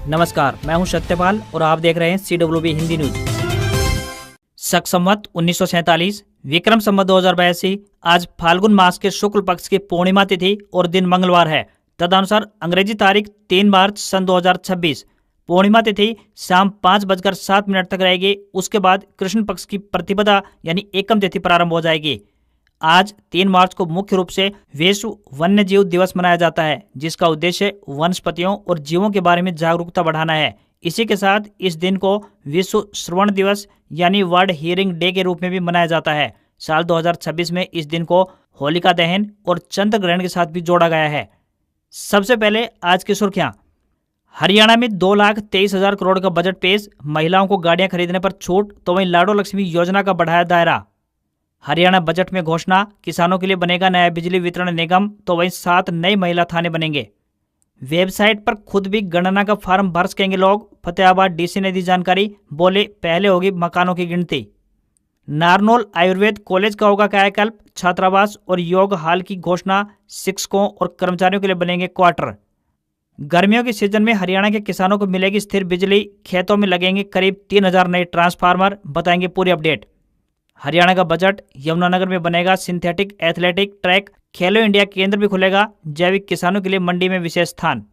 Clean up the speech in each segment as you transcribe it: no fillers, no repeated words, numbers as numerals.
नमस्कार, मैं हूं सत्यपाल और आप देख रहे हैं CWB हिंदी न्यूज। शक संवत 1947 विक्रम संवत 2082 आज फाल्गुन मास के शुक्ल पक्ष की पूर्णिमा तिथि और दिन मंगलवार है। तदनुसार अंग्रेजी तारीख 3 मार्च सन 2026। पूर्णिमा तिथि शाम 5:07 तक रहेगी। उसके बाद कृष्ण पक्ष की प्रतिपदा यानी एकम तिथि प्रारंभ हो जाएगी। आज 3 मार्च को मुख्य रूप से विश्व वन्य जीव दिवस मनाया जाता है, जिसका उद्देश्य वनस्पतियों और जीवों के बारे में जागरूकता बढ़ाना है। इसी के साथ इस दिन को विश्व श्रवण दिवस यानी वर्ल्ड हियरिंग डे के रूप में भी मनाया जाता है। साल 2026 में इस दिन को होलिका दहन और चंद्र ग्रहण के साथ भी जोड़ा गया है। सबसे पहले आज की सुर्खियां। हरियाणा में 2,23,000 करोड़ का बजट पेश, महिलाओं को गाड़ियां खरीदने पर छूट, तो वहीं लाडो लक्ष्मी योजना का बढ़ाया दायरा। हरियाणा बजट में घोषणा, किसानों के लिए बनेगा नया बिजली वितरण निगम, तो वहीं 7 नए महिला थाने बनेंगे। वेबसाइट पर खुद भी गणना का फार्म भर सकेंगे लोग, फतेहाबाद डीसी ने दी जानकारी, बोले पहले होगी मकानों की गिनती। नारनौल आयुर्वेद कॉलेज का होगा कायाकल्प, छात्रावास और योग हाल की घोषणा, शिक्षकों और कर्मचारियों के लिए बनेंगे क्वार्टर। गर्मियों के सीजन में हरियाणा के किसानों को मिलेगी स्थिर बिजली, खेतों में लगेंगे करीब 3,000 नए ट्रांसफार्मर, बताएंगे पूरी अपडेट। हरियाणा का बजट, यमुनानगर में बनेगा सिंथेटिक एथलेटिक ट्रैक, खेलो इंडिया केंद्र भी खुलेगा, जैविक किसानों के लिए मंडी में विशेष स्थान।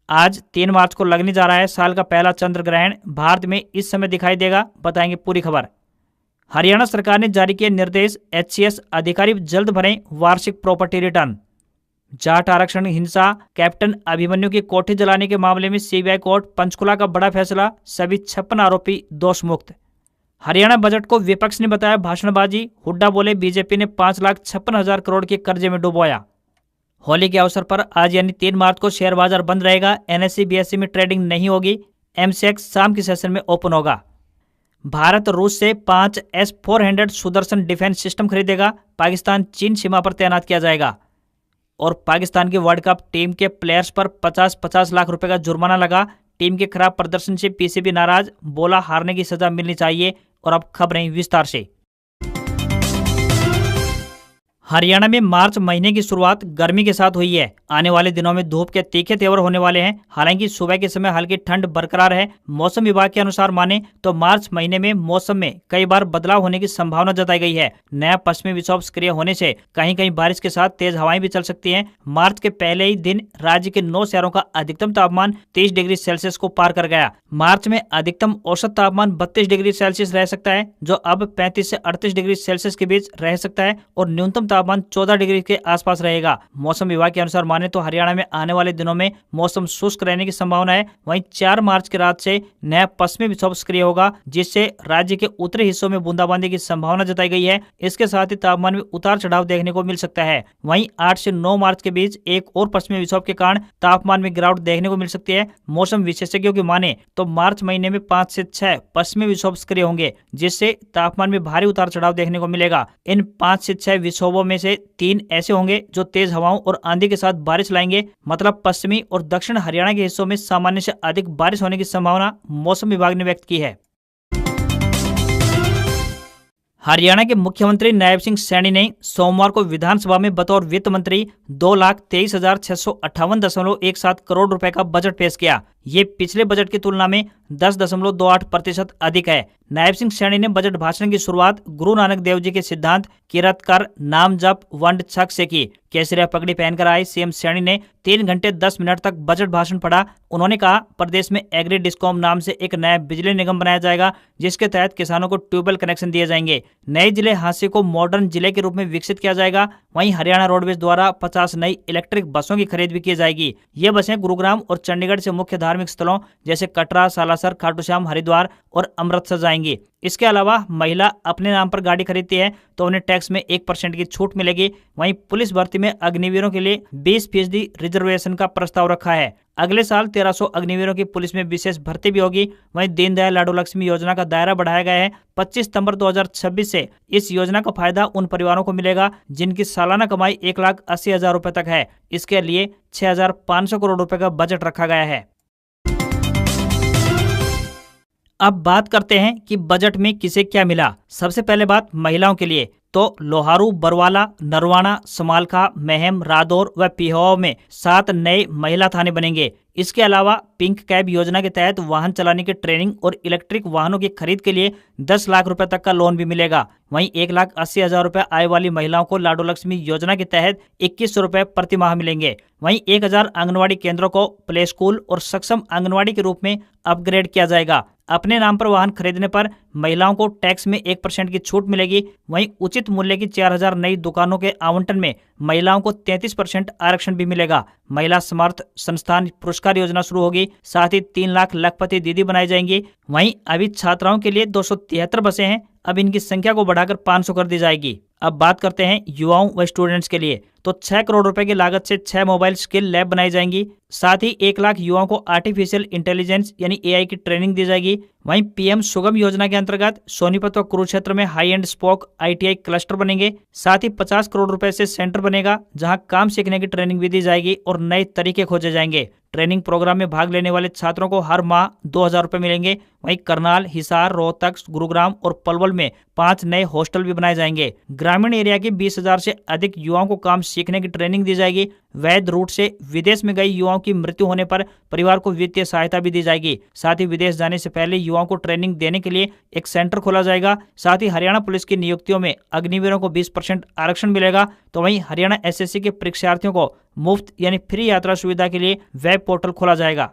आज 3 मार्च को लगने जा रहा है साल का पहला चंद्र ग्रहण, भारत में इस समय दिखाई देगा, बताएंगे पूरी खबर। हरियाणा सरकार ने जारी किए निर्देश, HCS अधिकारी जल्द भरें वार्षिक प्रॉपर्टी रिटर्न। जाट आरक्षण हिंसा, कैप्टन अभिमन्यु की कोठी जलाने के मामले में CBI कोर्ट पंचकुला का बड़ा फैसला, सभी 56 आरोपी दोष मुक्त। हरियाणा बजट को विपक्ष ने बताया भाषणबाजी, हुड्डा बोले बीजेपी ने 5,56,000 करोड़ के कर्जे में डुबोया। होली के अवसर पर आज यानी 3 मार्च को शेयर बाजार बंद रहेगा, NSE BSE में ट्रेडिंग नहीं होगी, MCX शाम के सेशन में ओपन होगा। भारत रूस से 5 S-400 सुदर्शन डिफेंस सिस्टम खरीदेगा, पाकिस्तान चीन सीमा पर तैनात किया जाएगा। और पाकिस्तान की वर्ल्ड कप टीम के प्लेयर्स पर 50-50 लाख रुपए का जुर्माना लगा। टीम के खराब प्रदर्शन से PCB नाराज, बोला हारने की सजा मिलनी चाहिए। और अब खबरें विस्तार से। हरियाणा में मार्च महीने की शुरुआत गर्मी के साथ हुई है। आने वाले दिनों में धूप के तीखे तेवर होने वाले हैं। हालांकि सुबह के समय हल्की ठंड बरकरार है। मौसम विभाग के अनुसार माने तो मार्च महीने में मौसम में कई बार बदलाव होने की संभावना जताई गई है। नया पश्चिमी विक्षोभ सक्रिय होने से कहीं कहीं बारिश के साथ तेज हवाएं भी चल सकती हैं। मार्च के पहले ही दिन राज्य के 9 शहरों का अधिकतम तापमान 30 डिग्री सेल्सियस को पार कर गया। मार्च में अधिकतम औसत तापमान 32 डिग्री सेल्सियस रह सकता है, जो अब 35 से 38 डिग्री सेल्सियस के बीच रह सकता है, और न्यूनतम तापमान 14 डिग्री के आसपास रहेगा। मौसम विभाग के अनुसार माने तो हरियाणा में आने वाले दिनों में मौसम शुष्क रहने की संभावना है। वहीं 4 मार्च की रात से नया पश्चिमी विक्षोभ सक्रिय होगा, जिससे राज्य के उत्तरी हिस्सों में बूंदाबांदी की संभावना जताई गई है। इसके साथ ही तापमान में उतार चढ़ाव देखने को मिल सकता है। वहीं 8 से 9 मार्च के बीच एक और पश्चिमी विक्षोभ के कारण तापमान में गिरावट देखने को मिल सकती है। मौसम विशेषज्ञों की माने तो मार्च महीने में 5 से 6 पश्चिमी विक्षोभ सक्रिय होंगे, जिससे तापमान में भारी उतार चढ़ाव देखने को मिलेगा। इन 5 से 6 विक्षोभों में से 3 ऐसे होंगे जो तेज हवाओं और आंधी के साथ बारिश लाएंगे। मतलब पश्चिमी और दक्षिण हरियाणा के हिस्सों में सामान्य से अधिक बारिश होने की संभावना मौसम विभाग ने व्यक्त की है। हरियाणा के मुख्यमंत्री नायब सिंह सैनी ने सोमवार को विधानसभा में बतौर वित्त मंत्री 2,23,658.17 करोड़ रुपए का बजट पेश किया। ये पिछले बजट की तुलना में 10.28% अधिक है। नायब सिंह सैनी ने बजट भाषण की शुरुआत गुरु नानक देव जी के सिद्धांत किरत कर नाम जप वंड छक से की। केसरिया पगड़ी पहनकर आए CM सैनी ने 3 घंटे 10 मिनट तक बजट भाषण पढ़ा। उन्होंने कहा, प्रदेश में एग्री डिस्कॉम नाम से एक नया बिजली निगम बनाया जाएगा, जिसके तहत किसानों को ट्यूबवेल कनेक्शन दिए जाएंगे। नए जिले हांसी को मॉडर्न जिले के रूप में विकसित किया जाएगा। वहीं हरियाणा रोडवेज द्वारा 50 नई इलेक्ट्रिक बसों की खरीद भी की जाएगी। ये बसें गुरुग्राम और चंडीगढ़ से मुख्य धार्मिक स्थलों जैसे कटरा, सालासर, खाटू श्याम, हरिद्वार और अमृतसर जाएंगी। इसके अलावा महिला अपने नाम पर गाड़ी खरीदती है तो उन्हें टैक्स में 1% की छूट मिलेगी। वहीं पुलिस भर्ती में अग्निवीरों के लिए 20% रिजर्वेशन का प्रस्ताव रखा है। अगले साल 1300 अग्निवीरों की पुलिस में विशेष भर्ती भी होगी। वहीं दीनदयाल लाडो लक्ष्मी योजना का दायरा बढ़ाया गया है। 25 सितंबर 2026 से इस योजना का फायदा उन परिवारों को मिलेगा जिनकी सालाना कमाई 1,80,000 रुपए तक है। इसके लिए 6,500 करोड़ रुपए का बजट रखा गया है। अब बात करते हैं कि बजट में किसे क्या मिला। सबसे पहले बात महिलाओं के लिए। तो लोहारू, बरवाला, नरवाना, समालखा, महम, रादौर व पिहोवा में 7 नए महिला थाने बनेंगे। इसके अलावा पिंक कैब योजना के तहत वाहन चलाने की ट्रेनिंग और इलेक्ट्रिक वाहनों की खरीद के लिए 10 लाख रुपए तक का लोन भी मिलेगा। वहीं 1,80,000 रुपए आय वाली महिलाओं को लाडो लक्ष्मी योजना के तहत 2100 रुपए प्रति माह मिलेंगे। वहीं 1000 आंगनवाड़ी केंद्रों को प्ले स्कूल और सक्षम आंगनवाड़ी के रूप में अपग्रेड किया जाएगा। अपने नाम पर वाहन खरीदने पर महिलाओं को टैक्स में 1% की छूट मिलेगी। वहीं उचित मूल्य की 4000 नई दुकानों के आवंटन में महिलाओं को 33% आरक्षण भी मिलेगा। महिला समर्थ संस्थान पुरस्कार योजना शुरू होगी। साथ ही 3 लाख लखपति दीदी बनाई जाएंगी। वहीं अभी छात्राओं के लिए 273 बसें हैं, अब इनकी संख्या को बढ़ाकर 500 कर दी जाएगी। अब बात करते हैं युवाओं व स्टूडेंट्स के लिए, तो 6 करोड़ रुपए की लागत से 6 मोबाइल स्किल लैब बनाई जाएंगी। साथ ही 1 लाख युवाओं को आर्टिफिशियल इंटेलिजेंस यानी AI की ट्रेनिंग दी जाएगी। वहीं PM सुगम योजना के अंतर्गत सोनीपत व कुरुक्षेत्र में high and spoke ITI cluster बनेंगे। साथ ही 50 करोड़ रुपए से सेंटर बनेगा, जहां काम सीखने की ट्रेनिंग भी दी जाएगी और नए तरीके खोजे जाएंगे। ट्रेनिंग प्रोग्राम में भाग लेने वाले छात्रों को हर माह 2000 रुपए मिलेंगे। वहीं करनाल, हिसार, रोहतक, गुरुग्राम और पलवल में 5 नए हॉस्टल भी बनाए जाएंगे। ग्रामीण एरिया के 20,000 से अधिक युवाओं को काम सीखने की ट्रेनिंग दी जाएगी। वैध रूट से विदेश में गए युवाओं की मृत्यु होने पर परिवार को वित्तीय सहायता भी दी जाएगी। साथ ही विदेश जाने से पहले युवाओं को ट्रेनिंग देने के लिए एक सेंटर खोला जाएगा। साथ ही हरियाणा पुलिस की नियुक्तियों में अग्निवीरों को 20% आरक्षण मिलेगा। तो वहीं हरियाणा SSC के परीक्षार्थियों को मुफ्त यानी फ्री यात्रा सुविधा के लिए वेब पोर्टल खोला जाएगा।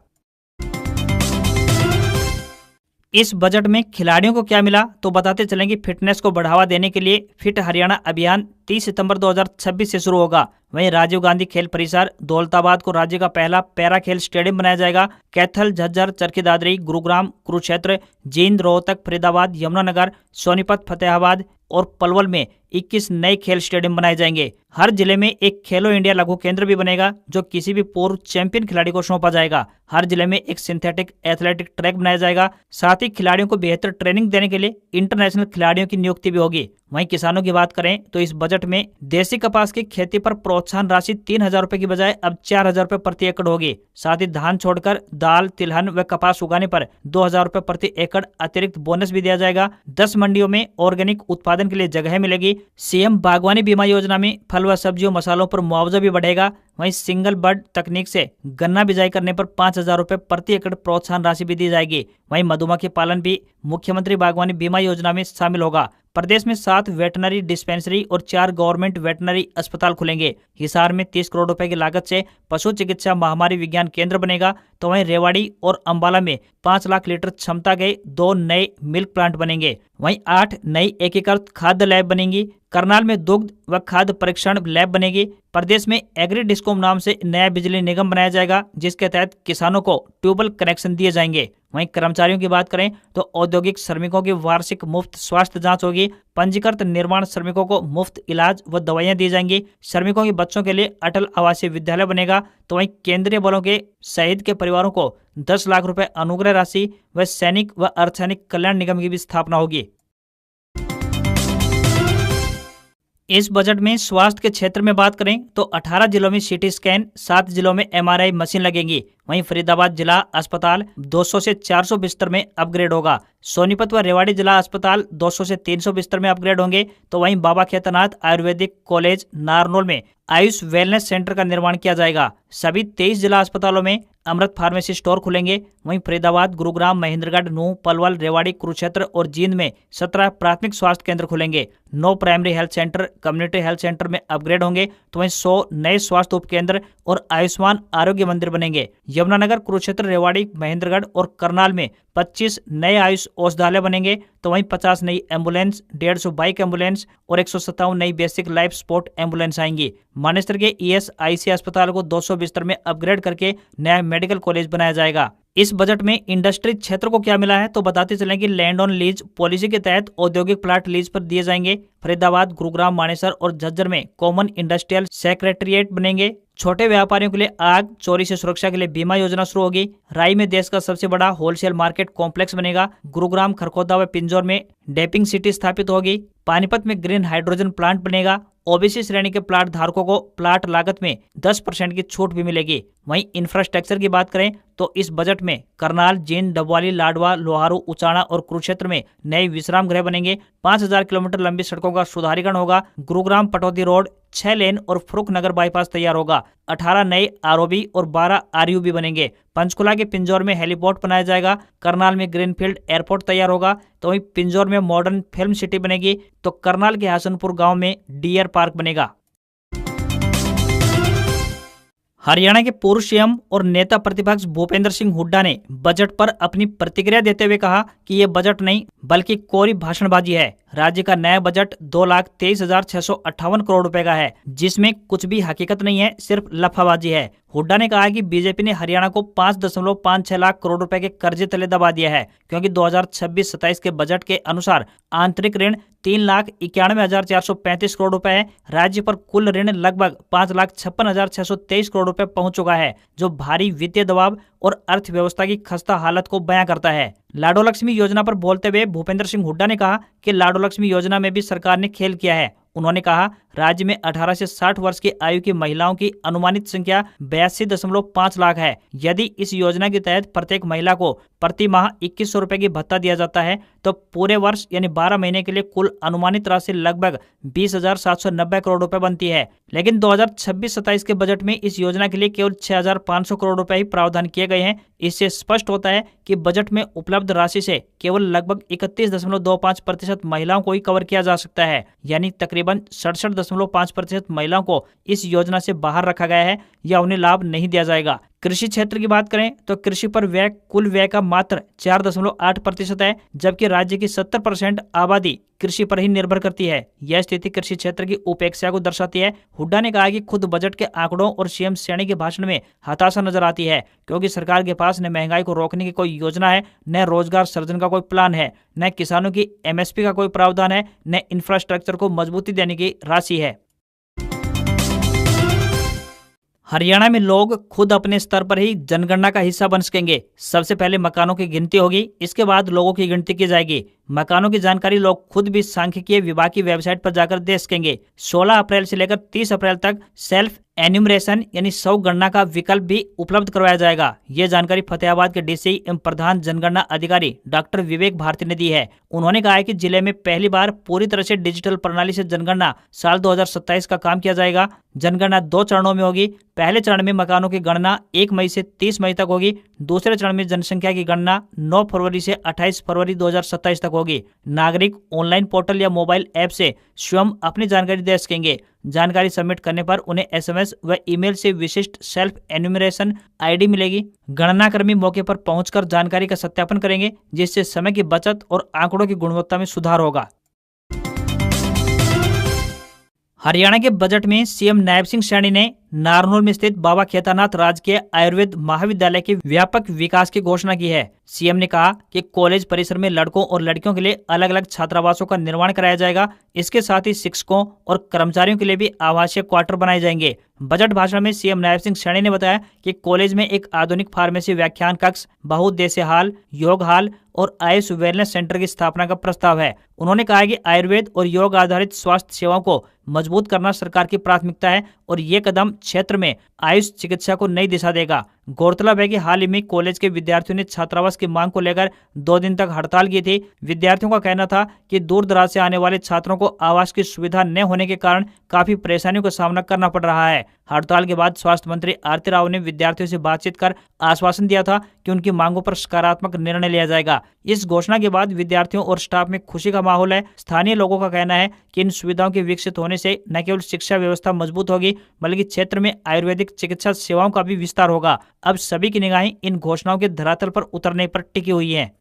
इस बजट में खिलाड़ियों को क्या मिला, तो बताते चलेंगे। फिटनेस को बढ़ावा देने के लिए फिट हरियाणा अभियान 30 सितंबर 2026 से शुरू होगा। वहीं राजीव गांधी खेल परिसर दौलताबाद को राज्य का पहला पैरा खेल स्टेडियम बनाया जाएगा। कैथल, झज्जर, चरखी दादरी, गुरुग्राम, कुरुक्षेत्र, जींद, रोहतक, फरीदाबाद, यमुनानगर, सोनीपत, फतेहाबाद और पलवल में 21 नए खेल स्टेडियम बनाए जाएंगे। हर जिले में एक खेलो इंडिया लघु केंद्र भी बनेगा, जो किसी भी पूर्व चैंपियन खिलाड़ी को सौंपा जाएगा। हर जिले में एक सिंथेटिक एथलेटिक ट्रैक बनाया जाएगा। साथ ही खिलाड़ियों को बेहतर ट्रेनिंग देने के लिए इंटरनेशनल खिलाड़ियों की नियुक्ति भी होगी। वहीं किसानों की बात करें तो इस बजट में देसी कपास की खेती पर प्रोत्साहन राशि 3000 रुपए की बजाय अब 4000 रुपए प्रति एकड़ होगी। साथ ही धान छोड़कर दाल, तिलहन व कपास उगाने पर 2000 रुपए प्रति एकड़ अतिरिक्त बोनस भी दिया जाएगा। 10 मंडियों में ऑर्गेनिक उत्पादन के लिए जगह मिलेगी। CM बागवानी बीमा योजना में फल व सब्जियों मसालों पर मुआवजा भी बढ़ेगा। वहीं सिंगल बर्ड तकनीक से गन्ना बिजाई करने पर 5000 रुपए प्रति एकड़ प्रोत्साहन राशि भी दी जाएगी। वहीं मधुमक्खी पालन भी मुख्यमंत्री बागवानी बीमा योजना में शामिल होगा। प्रदेश में 7 वेटनरी डिस्पेंसरी और 4 गवर्नमेंट वेटनरी अस्पताल खुलेंगे। हिसार में 30 करोड़ रुपए की लागत से पशु चिकित्सा महामारी विज्ञान केंद्र बनेगा। तो वहीं रेवाड़ी और अंबाला में 5 लाख लीटर क्षमता के 2 नए मिल्क प्लांट बनेंगे। वहीं 8 नई एकीकृत खाद्य लैब बनेंगी। करनाल में दुग्ध व खाद्य परीक्षण लैब बनेगी। प्रदेश में एग्री डिस्कॉम नाम से नया बिजली निगम बनाया जाएगा, जिसके तहत किसानों को ट्यूबवेल कनेक्शन दिए जाएंगे। वहीं कर्मचारियों की बात करें तो औद्योगिक श्रमिकों की वार्षिक मुफ्त स्वास्थ्य जांच होगी। पंजीकृत निर्माण श्रमिकों को मुफ्त इलाज व दवाइयां दी जाएंगी। श्रमिकों के बच्चों के लिए अटल आवासीय विद्यालय बनेगा। तो वहीं केंद्रीय बलों के शहीद के परिवारों को 10 लाख रुपए अनुग्रह राशि व सैनिक व अर्धसैनिक कल्याण निगम की भी स्थापना होगी। इस बजट में स्वास्थ्य के क्षेत्र में बात करें तो 18 जिलों में CT स्कैन, 7 जिलों में MRI मशीन लगेंगी। वहीं फरीदाबाद जिला अस्पताल 200 से 400 बिस्तर में अपग्रेड होगा। सोनीपत व रेवाड़ी जिला अस्पताल 200 से 300 बिस्तर में अपग्रेड होंगे। तो वहीं बाबा खेतनाथ आयुर्वेदिक कॉलेज नारनौल में आयुष वेलनेस सेंटर का निर्माण किया जाएगा। सभी 23 जिला अस्पतालों में अमृत फार्मेसी स्टोर खुलेंगे। वहीं फरीदाबाद, गुरुग्राम, महेंद्रगढ़, नूंह, पलवल, रेवाड़ी, कुरुक्षेत्र और जींद में 17 प्राथमिक स्वास्थ्य केंद्र खुलेंगे। 9 primary health centre community health centre में अपग्रेड होंगे। तो वहीं 100 नए स्वास्थ्य उपकेंद्र और आयुष्मान आरोग्य मंदिर बनेंगे। यमुनानगर, कुरुक्षेत्र, रेवाड़ी, महेंद्रगढ़ और करनाल में 25 नए आयुष औषधालय बनेंगे। तो वहीं 50 नई एम्बुलेंस, 150 बाइक एम्बुलेंस और 157 नई बेसिक लाइफ सपोर्ट एम्बुलेंस आएंगी। मानेसर के ESIC अस्पताल को 200 बिस्तर में अपग्रेड करके नया मेडिकल कॉलेज बनाया जाएगा। इस बजट में इंडस्ट्री क्षेत्र को क्या मिला है तो बताते चलें कि लैंड ऑन लीज पॉलिसी के तहत औद्योगिक प्लाट लीज पर दिए जाएंगे। फरीदाबाद, गुरुग्राम, मानेसर और झज्जर में कॉमन इंडस्ट्रियल सेक्रेटेरिएट बनेंगे। छोटे व्यापारियों के लिए आग, चोरी से सुरक्षा के लिए बीमा योजना शुरू होगी। राई में देश का सबसे बड़ा होलसेल मार्केट कॉम्प्लेक्स बनेगा। गुरुग्राम, खरखोदा व पिंजौर में डैपिंग सिटी स्थापित होगी। पानीपत में ग्रीन हाइड्रोजन प्लांट बनेगा। ओबीसी श्रेणी के प्लाट धारकों को प्लाट लागत में 10% की छूट भी मिलेगी। वहीं इंफ्रास्ट्रक्चर की बात करें तो इस बजट में करनाल, जींद, डबवाली, लाडवा, लोहारू, उचाना और कुरुक्षेत्र में नए विश्राम गृह बनेंगे। 5000 किलोमीटर लंबी सड़कों का सुधारीकरण होगा। गुरुग्राम पटौदी रोड 6 लेन और फुरुखनगर बाईपास तैयार होगा। 18 नए आरओबी और 12 आरयूबी बनेंगे। पंचकुला के पिंजौर में हेलीपोर्ट बनाया जाएगा। करनाल में ग्रीनफील्ड एयरपोर्ट तैयार होगा। तो वहीं पिंजौर में मॉडर्न फिल्म सिटी बनेगी। तो करनाल के हसनपुर गांव में डियर पार्क बनेगा। हरियाणा के पूर्व सीएम और नेता प्रतिपक्ष भूपेंद्र सिंह हुड्डा ने बजट पर अपनी प्रतिक्रिया देते हुए कहा कि ये बजट नहीं बल्कि कोरी भाषणबाजी है। राज्य का नया बजट 2,23,658 करोड़ रुपए का है, जिसमें कुछ भी हकीकत नहीं है, सिर्फ लफाबाजी है। हुड्डा ने कहा कि बीजेपी ने हरियाणा को 5.56 लाख करोड़ रुपए के कर्जे तले दबा दिया है, क्योंकि 2026-27 के बजट के अनुसार आंतरिक ऋण 3,91,435 करोड़ रुपए है। राज्य पर कुल ऋण लगभग 5,56,623 करोड़ रुपए पहुंच चुका है, जो भारी वित्तीय दबाव और अर्थव्यवस्था की खस्ता हालत को बयां करता है। लाडो लक्ष्मी योजना पर बोलते हुए भूपेंद्र सिंह हुड्डा ने कहा कि लाडो लक्ष्मी योजना में भी सरकार ने खेल किया है। उन्होंने कहा, राज्य में 18 से 60 वर्ष की आयु की महिलाओं की अनुमानित संख्या 82.5 लाख है। यदि इस योजना के तहत प्रत्येक महिला को प्रति माह 2100 रुपए की भत्ता दिया जाता है तो पूरे वर्ष यानी 12 महीने के लिए कुल अनुमानित राशि लगभग 20,790 करोड़ रुपए बनती है। लेकिन 2026-27 के बजट में इस योजना के लिए केवल 6,500 करोड़ रुपए ही प्रावधान किए गए हैं। इससे स्पष्ट होता है कि बजट में उपलब्ध राशि से केवल लगभग 31.25% महिलाओं को ही कवर किया जा सकता है, यानी तकरीबन 67.5% महिलाओं को इस योजना से बाहर रखा गया है या उन्हें लाभ नहीं दिया जाएगा। कृषि क्षेत्र की बात करें तो कृषि पर व्यय कुल व्यय का मात्र 4.8% है, जबकि राज्य की 70% आबादी कृषि पर ही निर्भर करती है। यह स्थिति कृषि क्षेत्र की उपेक्षा को दर्शाती है। हुड्डा ने कहा कि खुद बजट के आंकड़ों और सीएम श्रेणी के भाषण में हताशा नजर आती है, क्योंकि सरकार के पास न महंगाई को रोकने की कोई योजना है, न रोजगार सृजन का कोई प्लान है, न किसानों की एमएसपी का कोई प्रावधान है, न इंफ्रास्ट्रक्चर को मजबूती देने की राशि है। हरियाणा में लोग खुद अपने स्तर पर ही जनगणना का हिस्सा बन सकेंगे। सबसे पहले मकानों की गिनती होगी, इसके बाद लोगों की गिनती की जाएगी। मकानों की जानकारी लोग खुद भी सांख्यिकीय विभाग की वेबसाइट पर जाकर दे सकेंगे। 16 अप्रैल से लेकर 30 अप्रैल तक सेल्फ एन्यूमरेशन यानी स्व गणना का विकल्प भी उपलब्ध करवाया जाएगा। ये जानकारी फतेहाबाद के डीसी एवं प्रधान जनगणना अधिकारी डॉक्टर विवेक भारती ने दी है। उन्होंने कहा है कि जिले में पहली बार पूरी तरह से डिजिटल प्रणाली से जनगणना साल 2027 का काम किया जाएगा। जनगणना 2 चरणों में होगी। पहले चरण में मकानों की गणना 1 मई से 30 मई तक होगी। दूसरे चरण में जनसंख्या की गणना 9 फरवरी से 28 फरवरी 2027 तक होगी। नागरिक ऑनलाइन पोर्टल या मोबाइल ऐप से स्वयं अपनी जानकारी दे सकेंगे। जानकारी सबमिट करने पर उन्हें एसएमएस व ईमेल से विशिष्ट सेल्फ एन्यूमरेशन आईडी मिलेगी। गणना कर्मी मौके पर पहुंचकर जानकारी का सत्यापन करेंगे, जिससे समय की बचत और आंकड़ों की गुणवत्ता में सुधार होगा। हरियाणा के बजट में सीएम नायब सिंह सैनी ने नारनौल में स्थित बाबा खेतानाथ राजकीय आयुर्वेद महाविद्यालय के व्यापक विकास की घोषणा की है। सीएम ने कहा कि कॉलेज परिसर में लड़कों और लड़कियों के लिए अलग अलग छात्रावासों का निर्माण कराया जाएगा। इसके साथ ही शिक्षकों और कर्मचारियों के लिए भी आवासीय क्वार्टर बनाए जाएंगे। बजट भाषण में सीएम नायब सिंह सैनी ने बताया कि कॉलेज में एक आधुनिक फार्मेसी व्याख्यान कक्ष, बहुउद्देशीय हाल, योग हाल और आयुष वेलनेस सेंटर की स्थापना का प्रस्ताव है। उन्होंने कहा कि आयुर्वेद और योग आधारित स्वास्थ्य सेवाओं को मजबूत करना सरकार की प्राथमिकता है और ये कदम क्षेत्र में आयुष चिकित्सा को नई दिशा देगा। गौरतलब है कि हाल ही में कॉलेज के विद्यार्थियों ने छात्रावास की मांग को लेकर 2 दिन तक हड़ताल की थी। विद्यार्थियों का कहना था कि दूर दराज से आने वाले छात्रों को आवास की सुविधा न होने के कारण काफी परेशानियों का सामना करना पड़ रहा है। हड़ताल के बाद स्वास्थ्य मंत्री आरती राव ने विद्यार्थियों से बातचीत कर आश्वासन दिया था कि उनकी मांगों पर सकारात्मक निर्णय लिया जाएगा। इस घोषणा के बाद विद्यार्थियों और स्टाफ में खुशी का माहौल है। स्थानीय लोगों का कहना है कि इन सुविधाओं के विकसित होने से न केवल शिक्षा व्यवस्था मजबूत होगी, बल्कि क्षेत्र में आयुर्वेदिक चिकित्सा सेवाओं का भी विस्तार होगा। अब सभी की निगाहें इन घोषणाओं के धरातल पर उतरने पर टिकी हुई है।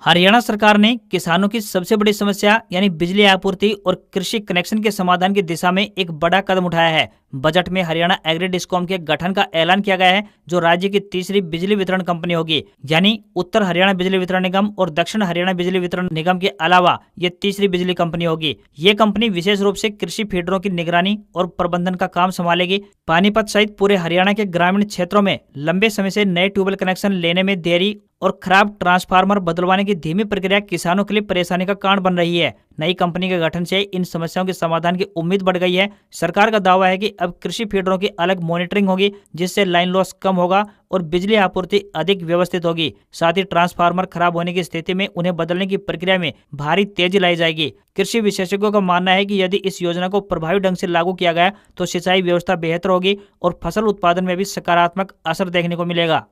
हरियाणा सरकार ने किसानों की सबसे बड़ी समस्या यानी बिजली आपूर्ति और कृषि कनेक्शन के समाधान की दिशा में एक बड़ा कदम उठाया है। बजट में हरियाणा एग्री डिस्कॉम के गठन का ऐलान किया गया है, जो राज्य की तीसरी बिजली वितरण कंपनी होगी। यानी उत्तर हरियाणा बिजली वितरण निगम और दक्षिण हरियाणा बिजली वितरण निगम के अलावा ये तीसरी बिजली कंपनी होगी। ये कंपनी विशेष रूप से कृषि फीडरों की निगरानी और प्रबंधन का काम संभालेगी। पानीपत सहित पूरे हरियाणा के ग्रामीण क्षेत्रों में लंबे समय से नए ट्यूबवेल कनेक्शन लेने में देरी और खराब ट्रांसफार्मर बदलवाने की धीमी प्रक्रिया किसानों के लिए परेशानी का कारण बन रही है। नई कंपनी के गठन से इन समस्याओं के समाधान की उम्मीद बढ़ गई है। सरकार का दावा है कि अब कृषि फीडरों की अलग मॉनिटरिंग होगी, जिससे लाइन लॉस कम होगा और बिजली आपूर्ति अधिक व्यवस्थित होगी। साथ ही ट्रांसफार्मर खराब होने की स्थिति में उन्हें बदलने की प्रक्रिया में भारी तेजी लाई जाएगी। कृषि विशेषज्ञों का मानना है कि यदि इस योजना को प्रभावी ढंग से लागू किया गया तो सिंचाई व्यवस्था बेहतर होगी और फसल उत्पादन में भी सकारात्मक असर देखने को मिलेगा।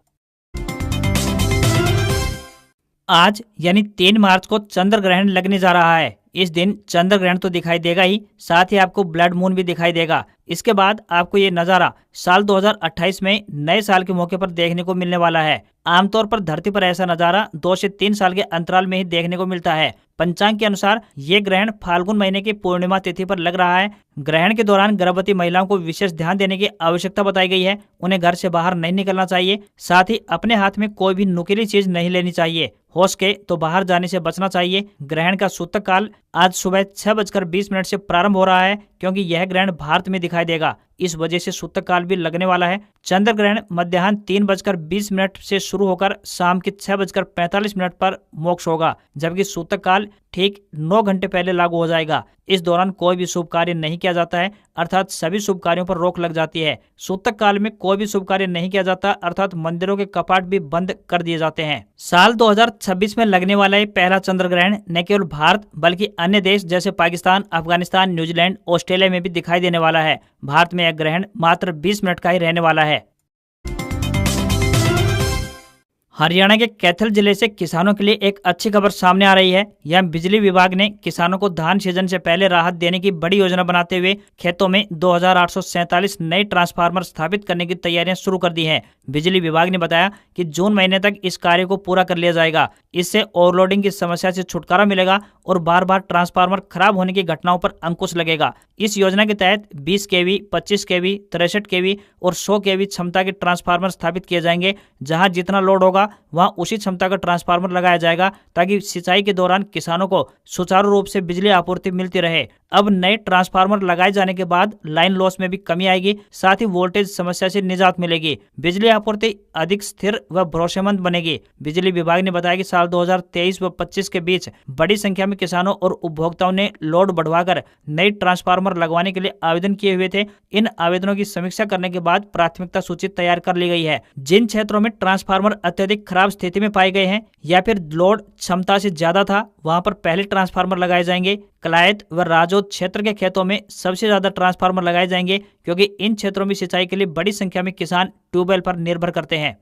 आज यानी 3 मार्च को चंद्र ग्रहण लगने जा रहा है। इस दिन चंद्र ग्रहण तो दिखाई देगा ही, साथ ही आपको ब्लड मून भी दिखाई देगा। इसके बाद आपको ये नज़ारा साल 2028 में नए साल के मौके पर देखने को मिलने वाला है। आमतौर पर धरती पर ऐसा नज़ारा 2 से 3 साल के अंतराल में ही देखने को मिलता है। पंचांग के अनुसार ये ग्रहण फाल्गुन महीने की पूर्णिमा तिथि पर लग रहा है। ग्रहण के दौरान गर्भवती महिलाओं को विशेष ध्यान देने की आवश्यकता बताई गई है। उन्हें घर से बाहर नहीं निकलना चाहिए, साथ ही अपने हाथ में कोई भी नुकीली चीज नहीं लेनी चाहिए। हो सके तो बाहर जाने से बचना चाहिए। ग्रहण का सूतक काल आज सुबह 6:20 से प्रारंभ हो रहा है, क्योंकि यह ग्रहण भारत में दिखाई देगा। इस वजह से सूतक काल भी लगने वाला है। चंद्र ग्रहण मध्याह्न 3:20 से शुरू होकर शाम के 6:45 पर मोक्ष होगा, जबकि सूतक काल ठीक 9 घंटे पहले लागू हो जाएगा। इस दौरान कोई भी शुभ कार्य नहीं किया जाता है, अर्थात सभी शुभ कार्यों पर रोक लग जाती है। सूतक काल में कोई भी शुभ कार्य नहीं किया जाता, अर्थात मंदिरों के कपाट भी बंद कर दिए जाते हैं। साल 2026 में लगने वाला ये पहला चंद्र ग्रहण न केवल भारत बल्कि अन्य देश जैसे पाकिस्तान, अफगानिस्तान, न्यूजीलैंड, ऑस्ट्रेलिया में भी दिखाई देने वाला है। भारत में यह ग्रहण मात्र 20 मिनट का ही रहने वाला है। हरियाणा के कैथल जिले से किसानों के लिए एक अच्छी खबर सामने आ रही है। यह बिजली विभाग ने किसानों को धान सीजन से पहले राहत देने की बड़ी योजना बनाते हुए खेतों में 2847 नए ट्रांसफार्मर स्थापित करने की तैयारियां शुरू कर दी हैं। बिजली विभाग ने बताया कि जून महीने तक इस कार्य को पूरा कर लिया जाएगा। इससे ओवरलोडिंग की समस्या से छुटकारा मिलेगा और बार बार ट्रांसफार्मर खराब होने की घटनाओं पर अंकुश लगेगा। इस योजना के तहत 20 kV, 25 kV, 63 kV और 100 kV क्षमता के ट्रांसफार्मर स्थापित किए जाएंगे। जहां जितना लोड होगा वहां उसी क्षमता का ट्रांसफार्मर लगाया जाएगा, ताकि सिंचाई के दौरान किसानों को सुचारू रूप से बिजली आपूर्ति मिलती रहे। अब नए ट्रांसफार्मर लगाए जाने के बाद लाइन लॉस में भी कमी आएगी, साथ ही वोल्टेज समस्या से निजात मिलेगी। बिजली आपूर्ति अधिक स्थिर व भरोसेमंद बनेगी। बिजली विभाग ने बताया कि साल 2023 व 25 के बीच बड़ी संख्या में किसानों और उपभोक्ताओं ने लोड बढ़वाकर नए ट्रांसफार्मर लगवाने के लिए आवेदन किए हुए थे। इन आवेदनों की समीक्षा करने के बाद प्राथमिकता सूची तैयार कर ली गई है। जिन क्षेत्रों में ट्रांसफार्मर अत्यधिक खराब स्थिति में पाए गए हैं या फिर लोड क्षमता से ज्यादा था, वहां पर पहले ट्रांसफार्मर लगाए जाएंगे। कलायत व राजौद क्षेत्र के खेतों में सबसे ज्यादा ट्रांसफार्मर लगाए जाएंगे, क्योंकि इन क्षेत्रों में सिंचाई के लिए बड़ी संख्या में किसान ट्यूबवेल पर निर्भर करते हैं।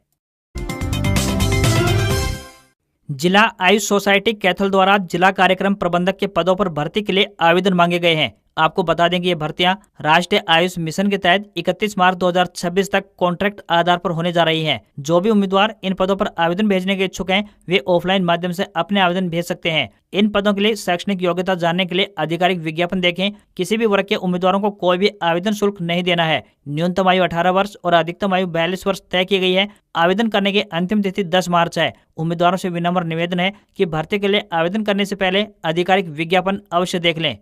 जिला आयुष सोसाइटी कैथल द्वारा जिला कार्यक्रम प्रबंधक के पदों पर भर्ती के लिए आवेदन मांगे गए हैं। आपको बता दें कि ये भर्तियां राष्ट्रीय आयुष मिशन के तहत 31 मार्च 2026 तक कॉन्ट्रैक्ट आधार पर होने जा रही हैं। जो भी उम्मीदवार इन पदों पर आवेदन भेजने के इच्छुक हैं, वे ऑफलाइन माध्यम से अपने आवेदन भेज सकते हैं। इन पदों के लिए शैक्षणिक योग्यता जानने के लिए आधिकारिक विज्ञापन देखें। किसी भी वर्ग के उम्मीदवारों को कोई भी आवेदन शुल्क नहीं देना है। न्यूनतम आयु 18 वर्ष और अधिकतम आयु 42 वर्ष तय की गई है। आवेदन करने की अंतिम तिथि 10 मार्च है। उम्मीदवारों से विनम्र निवेदन है कि भर्ती के लिए आवेदन करने से पहले आधिकारिक विज्ञापन अवश्य देख लें।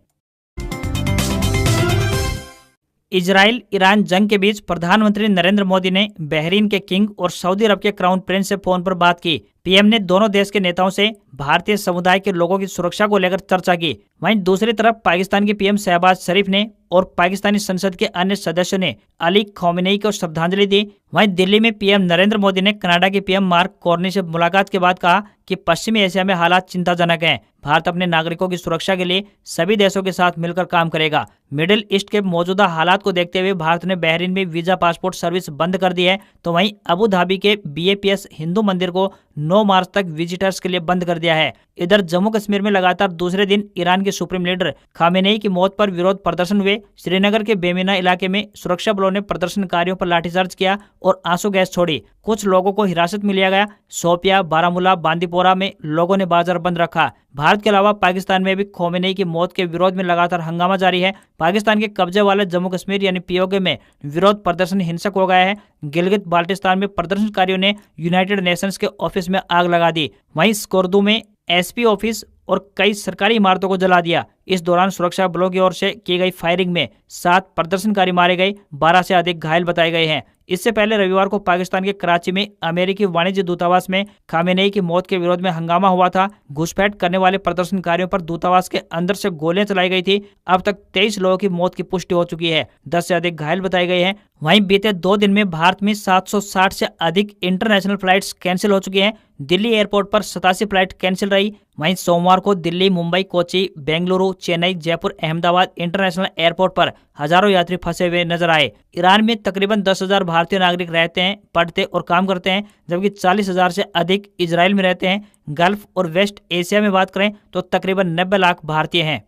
इजराइल ईरान जंग के बीच प्रधानमंत्री नरेंद्र मोदी ने बहरीन के किंग और सऊदी अरब के क्राउन प्रिंस से फोन पर बात की। पीएम ने दोनों देश के नेताओं से भारतीय समुदाय के लोगों की सुरक्षा को लेकर चर्चा की। वहीं दूसरी तरफ पाकिस्तान के पीएम शहबाज शरीफ ने और पाकिस्तानी संसद के अन्य सदस्यों ने अली खौमेनी को श्रद्धांजलि दी। वहीं दिल्ली में पीएम नरेंद्र मोदी ने कनाडा के पीएम मार्क कार्नी से मुलाकात के बाद कहा कि पश्चिमी एशिया में हालात चिंताजनक हैं। भारत अपने नागरिकों की सुरक्षा के लिए सभी देशों के साथ मिलकर काम करेगा। मिडिल ईस्ट के मौजूदा हालात को देखते हुए भारत ने बहरीन में वीजा पासपोर्ट सर्विस बंद कर दी है, तो वहीं अबू धाबी के BAPS हिंदू मंदिर को 9 मार्च तक विजिटर्स के लिए बंद कर दिया है। इधर जम्मू कश्मीर में लगातार दूसरे दिन ईरान के सुप्रीम लीडर खामेनेई की मौत पर विरोध प्रदर्शन हुए। श्रीनगर के बेमिना इलाके में सुरक्षा बलों ने प्रदर्शनकारियों पर लाठीचार्ज किया और आंसू गैस छोड़ी। कुछ लोगों को हिरासत में लिया गया। शोपिया, बारामूला, बांदीपोरा में लोगों ने बाजार बंद रखा। भारत के अलावा पाकिस्तान में भी खौमेनी की मौत के विरोध में लगातार हंगामा जारी है। पाकिस्तान के कब्जे वाले जम्मू कश्मीर यानी POK में विरोध प्रदर्शन हिंसक हो गया है। गिलगित बाल्टिस्तान में प्रदर्शनकारियों ने यूनाइटेड नेशंस के ऑफिस में आग लगा दी। वहीं स्कोर्दू में SP ऑफिस और कई सरकारी इमारतों को जला दिया। इस दौरान सुरक्षा बलों की ओर से की गई फायरिंग में 7 प्रदर्शनकारी मारे गए, 12 से अधिक घायल बताए गए हैं। इससे पहले रविवार को पाकिस्तान के कराची में अमेरिकी वाणिज्य दूतावास में खामेनेई की मौत के विरोध में हंगामा हुआ था। घुसपैठ करने वाले प्रदर्शनकारियों पर दूतावास के अंदर से गोलियां चलाई गई थी। अब तक 23 लोगों की मौत की पुष्टि हो चुकी है, 10 से अधिक घायल बताए गए हैं। वहीं बीते 2 दिन में भारत में 760 से अधिक इंटरनेशनल फ्लाइट्स कैंसिल हो चुकी हैं। दिल्ली एयरपोर्ट पर 87 फ्लाइट कैंसिल रही। वहीं सोमवार को दिल्ली, मुंबई, कोची, बेंगलुरु, चेन्नई, जयपुर, अहमदाबाद इंटरनेशनल एयरपोर्ट पर हजारों यात्री फंसे हुए नजर आए। ईरान में तकरीबन 10,000 भारतीय नागरिक रहते हैं, पढ़ते और काम करते हैं, जबकि 40,000 से अधिक इजराइल में रहते हैं। गल्फ और वेस्ट एशिया में बात करें तो तकरीबन 90 लाख भारतीय हैं।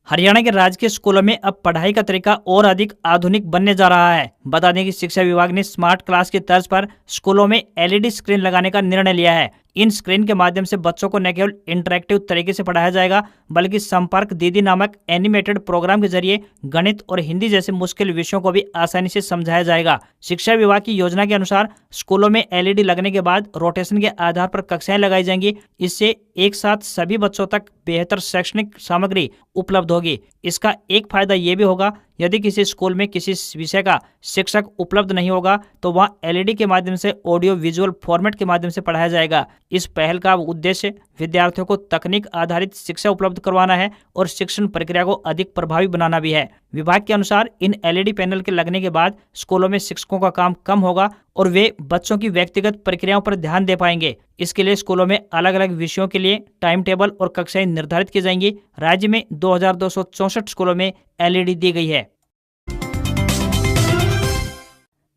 हरियाणा के राजकीय स्कूलों में अब पढ़ाई का तरीका और अधिक आधुनिक बनने जा रहा है। बता दें कि शिक्षा विभाग ने स्मार्ट क्लास की तर्ज पर स्कूलों में एलईडी स्क्रीन लगाने का निर्णय लिया है। इन स्क्रीन के माध्यम से बच्चों को न केवल इंटरैक्टिव तरीके से पढ़ाया जाएगा, बल्कि संपर्क दीदी नामक एनिमेटेड प्रोग्राम के जरिए गणित और हिंदी जैसे मुश्किल विषयों को भी आसानी से समझाया जाएगा। शिक्षा विभाग की योजना के अनुसार स्कूलों में एलईडी लगने के बाद रोटेशन के आधार पर कक्षाएं लगाई जाएंगी। इससे एक साथ सभी बच्चों तक बेहतर शैक्षणिक सामग्री उपलब्ध होगी। इसका एक फायदा ये भी होगा, यदि किसी स्कूल में किसी विषय का शिक्षक उपलब्ध नहीं होगा तो वहां एलईडी के माध्यम से ऑडियो विजुअल फॉर्मेट के माध्यम से पढ़ाया जाएगा। इस पहल का उद्देश्य विद्यार्थियों को तकनीक आधारित शिक्षा उपलब्ध करवाना है और शिक्षण प्रक्रिया को अधिक प्रभावी बनाना भी है। विभाग के अनुसार इन एलईडी पैनल के लगने के बाद स्कूलों में शिक्षकों का काम कम होगा और वे बच्चों की व्यक्तिगत प्रक्रियाओं पर ध्यान दे पाएंगे। इसके लिए स्कूलों में अलग अलग विषयों के लिए टाइम टेबल और कक्षाएं निर्धारित की जाएंगी। राज्य में 2264 स्कूलों में एलईडी दी गई है।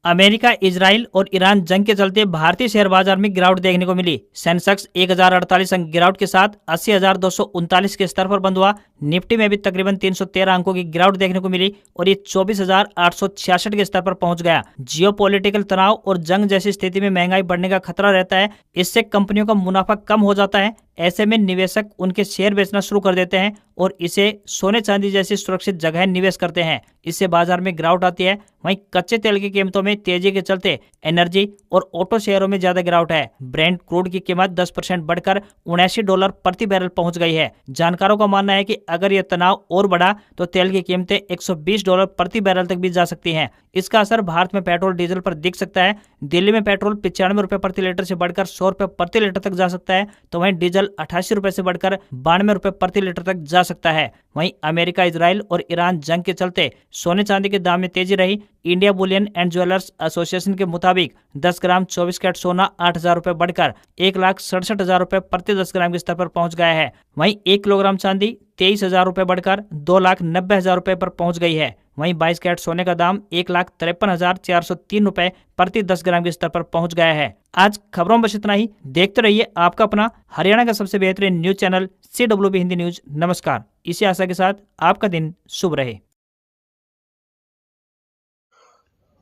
अमेरिका, इजराइल और ईरान जंग के चलते भारतीय शेयर बाजार में गिरावट देखने को मिली। सेंसेक्स 1048 अंक गिरावट के साथ 80,239 के स्तर पर बंद हुआ। निफ्टी में भी तकरीबन 313 अंकों की गिरावट देखने को मिली और ये 24,866 के स्तर पर पहुंच गया। जियोपॉलिटिकल तनाव और जंग जैसी स्थिति में महंगाई बढ़ने का खतरा रहता है। इससे कंपनियों का मुनाफा कम हो जाता है। ऐसे में निवेशक उनके शेयर बेचना शुरू कर देते हैं और इसे सोने चांदी जैसी सुरक्षित जगह निवेश करते हैं। इससे बाजार में गिरावट आती है। वहीं कच्चे तेल की कीमतों में तेजी के चलते एनर्जी और ऑटो शेयरों में ज्यादा गिरावट है। ब्रेंट क्रूड की कीमत 10% बढ़कर $79 प्रति बैरल पहुंच गई है। जानकारों का मानना है कि अगर यह तनाव और बढ़ा तो तेल की कीमतें $120 प्रति बैरल तक भी जा सकती हैं। इसका असर भारत में पेट्रोल डीजल पर दिख सकता है। दिल्ली में पेट्रोल 95 रुपए प्रति लीटर से बढ़कर 100 रुपए प्रति लीटर तक जा सकता है, तो वहीं डीजल 88 रुपए से बढ़कर 92 रुपए प्रति लीटर तक जा सकता है। वहीं अमेरिका, इजराइल और ईरान जंग के चलते सोने चांदी के दाम में तेजी रही। India Boolean and jewellers association के मुताबिक 10 ग्राम 24 कैरेट सोना 8,000 रुपए बढ़कर 1,67,000 रुपए प्रति 10 ग्राम के स्तर पर पहुंच गया है। वहीं 1 किलोग्राम चांदी 23,000 रुपए बढ़कर 2,90,000 रुपए पर पहुंच गई है। वहीं 22 कैरेट सोने का दाम 1,53,403 रुपए प्रति 10 ग्राम के स्तर पर पहुंच गया है। आज खबरों में बस इतना ही। देखते रहिए आपका अपना हरियाणा का सबसे बेहतरीन news channel CWB Hindi news. नमस्कार। इसी आशा के साथ आपका दिन शुभ रहे।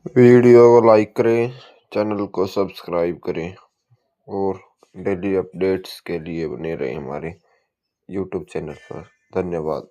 वीडियो को लाइक करें, चैनल को सब्सक्राइब करें और डेली अपडेट्स के लिए बने रहें हमारे YouTube चैनल पर। धन्यवाद।